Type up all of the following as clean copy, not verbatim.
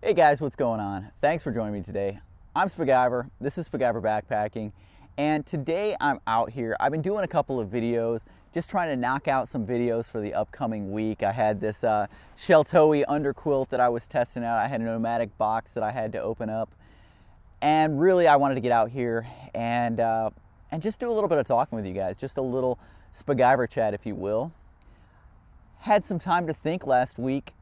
Hey guys, what's going on? Thanks for joining me today. I'm Spiguyver. This is Spiguyver Backpacking, and today I'm out here. I've been doing a couple of videos, just trying to knock out some videos for the upcoming week. I had this Sheltoe underquilt that I was testing out. I had a nomadic box that I had to open up, and really I wanted to get out here and just do a little bit of talking with you guys, just a little Spiguyver chat, if you will. Had some time to think last week.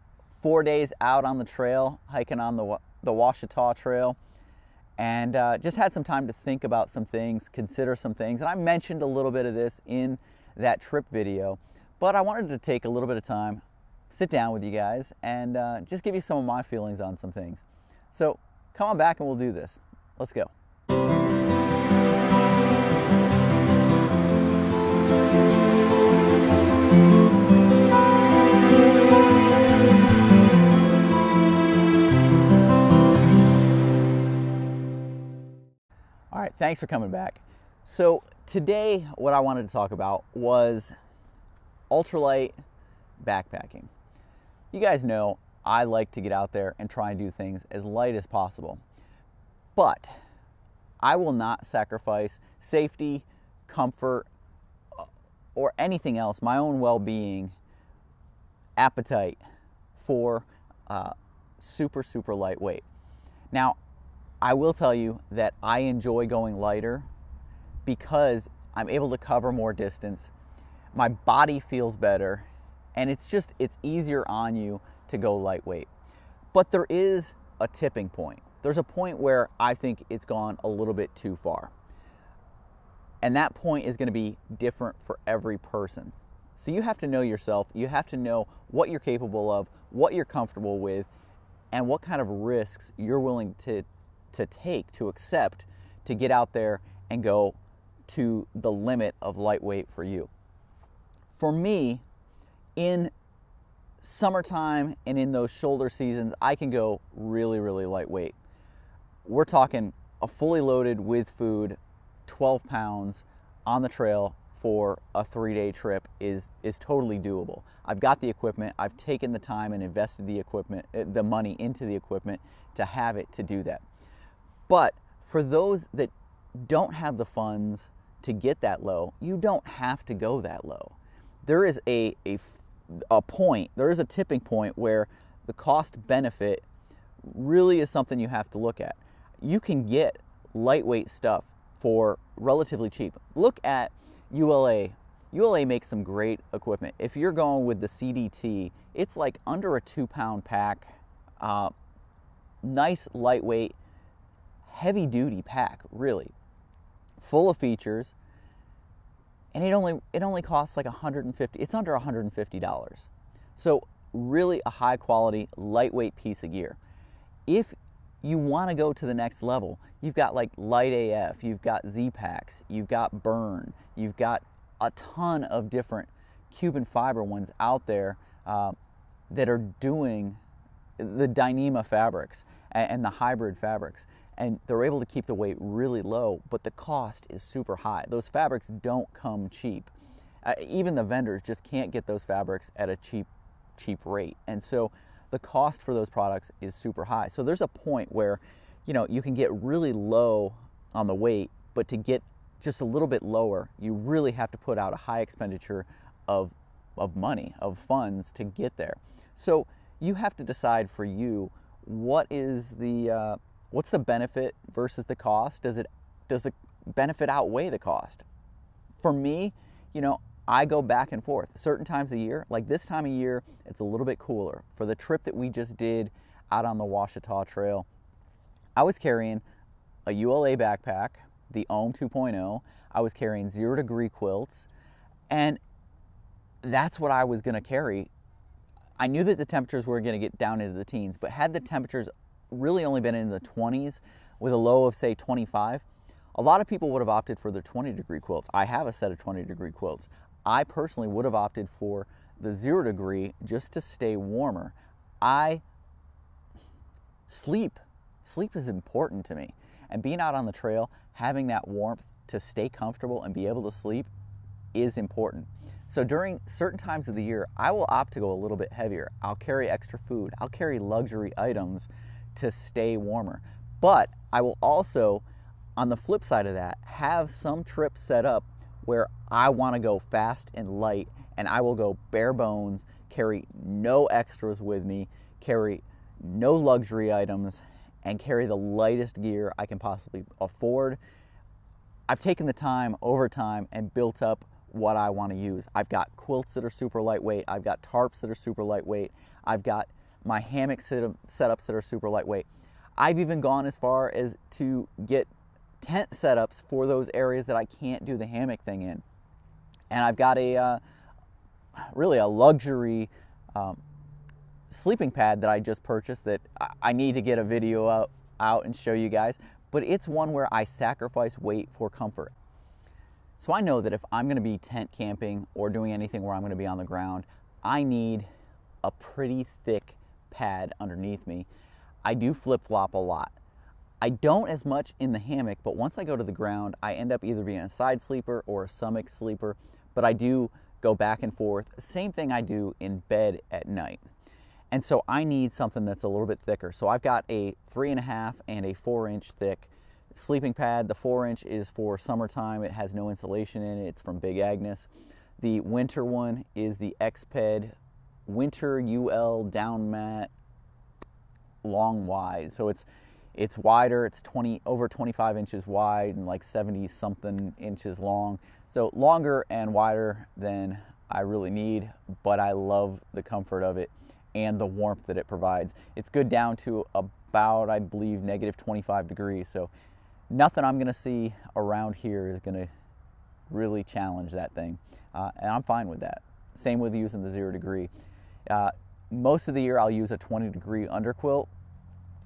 4 days out on the trail, hiking on the Washita Trail, and just had some time to think about some things, consider some things. And I mentioned a little bit of this in that trip video, but I wanted to take a little bit of time, sit down with you guys, and just give you some of my feelings on some things. So come on back and we'll do this. Let's go. All right, thanks for coming back. So today, what I wanted to talk about was ultralight backpacking. You guys know I like to get out there and try and do things as light as possible, but I will not sacrifice safety, comfort, or anything else, my own well-being, appetite for super lightweight. Now, I will tell you that I enjoy going lighter because I'm able to cover more distance. My body feels better, and it's easier on you to go lightweight. But there is a tipping point. There's a point where I think it's gone a little bit too far. And that point is going to be different for every person. So you have to know yourself. You have to know what you're capable of, what you're comfortable with, and what kind of risks you're willing to take, to accept, to get out there and go to the limit of lightweight for you. For me, in summertime and in those shoulder seasons, I can go really lightweight. We're talking a fully loaded with food, 12 pounds on the trail for a 3-day trip is totally doable. I've got the equipment, I've taken the time and invested the equipment, the money into the equipment to have it to do that. But for those that don't have the funds to get that low, you don't have to go that low. There is a point, there is a tipping point where the cost benefit really is something you have to look at. You can get lightweight stuff for relatively cheap. Look at ULA. ULA makes some great equipment. If you're going with the CDT, it's like under a 2-pound pack, nice lightweight, heavy duty pack, really full of features, and it only costs like $150. It's under $150. So really a high quality lightweight piece of gear. If you want to go to the next level, you've got like Light AF, you've got Z packs, you've got Burn, you've got a ton of different Cuban fiber ones out there that are doing the Dyneema fabrics and the hybrid fabrics, and they're able to keep the weight really low, but the cost is super high. Those fabrics don't come cheap. Even the vendors just can't get those fabrics at a cheap rate, and so the cost for those products is super high. So there's a point where, you know, you can get really low on the weight, but to get just a little bit lower, you really have to put out a high expenditure of money, of funds to get there. So you have to decide for you, what is the what's the benefit versus the cost? Does the benefit outweigh the cost? For me, you know, I go back and forth. Certain times of year, like this time of year, it's a little bit cooler. For the trip that we just did out on the Washita Trail, I was carrying a ULA backpack, the Ohm 2.0. I was carrying 0-degree quilts, and that's what I was going to carry. I knew that the temperatures were going to get down into the teens, but had the temperatures really only been in the 20s with a low of say 25, a lot of people would have opted for the 20-degree quilts. I have a set of 20-degree quilts. I personally would have opted for the 0-degree just to stay warmer. Sleep is important to me, and being out on the trail, having that warmth to stay comfortable and be able to sleep is important. So during certain times of the year, I will opt to go a little bit heavier. I'll carry extra food. I'll carry luxury items to stay warmer. But I will also, on the flip side of that, have some trips set up where I want to go fast and light, and I will go bare bones, carry no extras with me, carry no luxury items, and carry the lightest gear I can possibly afford. I've taken the time over time and built up what I want to use. I've got quilts that are super lightweight. I've got tarps that are super lightweight. I've got my hammock setups that are super lightweight. I've even gone as far as to get tent setups for those areas that I can't do the hammock thing in. And I've got a really a luxury sleeping pad that I just purchased that I need to get a video out and show you guys. But it's one where I sacrifice weight for comfort. So I know that if I'm going to be tent camping or doing anything where I'm going to be on the ground, I need a pretty thick pad underneath me. I do flip-flop a lot. I don't as much in the hammock, but once I go to the ground, I end up either being a side sleeper or a stomach sleeper, but I do go back and forth. Same thing I do in bed at night. And so I need something that's a little bit thicker. So I've got a 3.5 and a 4-inch thick sleeping pad. The 4-inch is for summertime. It has no insulation in it. It's from Big Agnes. The winter one is the Xped Winter UL Down Mat Long Wide. So it's wider. It's over 25 inches wide and like 70 something inches long. So longer and wider than I really need, but I love the comfort of it and the warmth that it provides. It's good down to about, I believe, -25 degrees. So nothing I'm gonna see around here is gonna really challenge that thing. And I'm fine with that. Same with using the 0 degree. Most of the year I'll use a 20-degree underquilt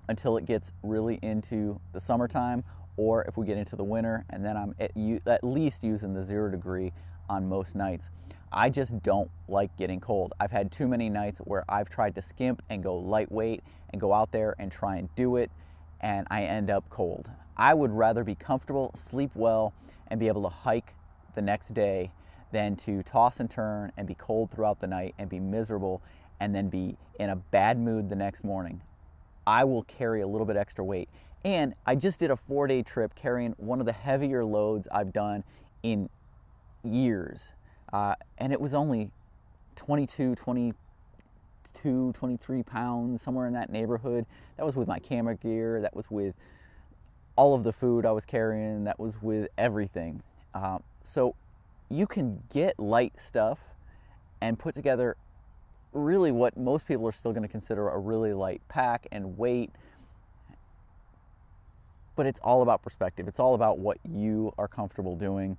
until it gets really into the summertime, or if we get into the winter, and then I'm at least using the 0 degree on most nights. I just don't like getting cold. I've had too many nights where I've tried to skimp and go lightweight and go out there and try and do it, and I end up cold. I would rather be comfortable, sleep well, and be able to hike the next day than to toss and turn and be cold throughout the night and be miserable and then be in a bad mood the next morning. I will carry a little bit extra weight. And I just did a 4-day trip carrying one of the heavier loads I've done in years. And it was only 23 pounds, somewhere in that neighborhood. That was with my camera gear. That was with all of the food I was carrying. That was with everything. So you can get light stuff and put together really what most people are still going to consider a really light pack and weight. But it's all about perspective. It's all about what you are comfortable doing.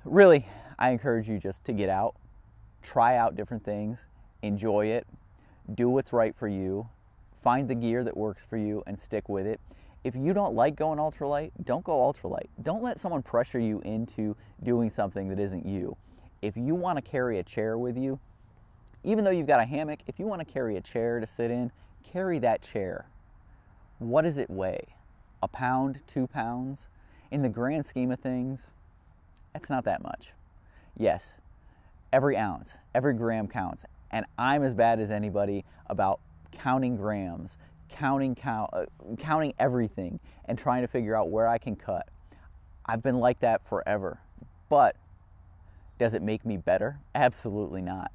Really, I encourage you just to get out, try out different things, enjoy it, do what's right for you, find the gear that works for you and stick with it. If you don't like going ultralight, don't go ultralight. Don't let someone pressure you into doing something that isn't you. If you want to carry a chair with you, even though you've got a hammock, if you want to carry a chair to sit in, carry that chair. What does it weigh? A pound, 2 pounds? In the grand scheme of things, it's not that much. Yes, every ounce, every gram counts. And I'm as bad as anybody about counting grams, counting everything, and trying to figure out where I can cut. I've been like that forever. But does it make me better? Absolutely not.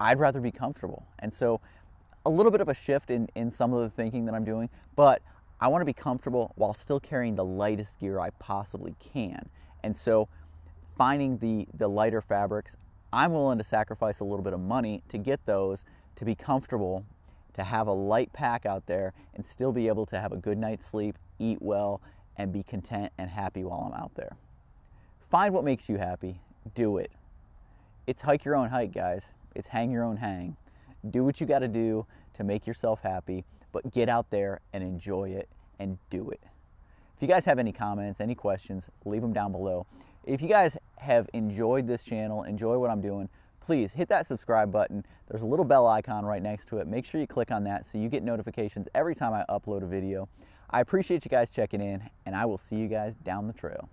I'd rather be comfortable. And so a little bit of a shift in some of the thinking that I'm doing, but I want to be comfortable while still carrying the lightest gear I possibly can. And so finding the lighter fabrics, I'm willing to sacrifice a little bit of money to get those, to be comfortable, to have a light pack out there and still be able to have a good night's sleep, eat well, and be content and happy while I'm out there. Find what makes you happy, do it. It's hike your own hike, guys. It's hang your own hang. Do what you got to do to make yourself happy, but get out there and enjoy it and do it. If you guys have any comments, any questions, leave them down below. If you guys have enjoyed this channel, enjoy what I'm doing, please hit that subscribe button. There's a little bell icon right next to it. Make sure you click on that so you get notifications every time I upload a video. I appreciate you guys checking in, and I will see you guys down the trail.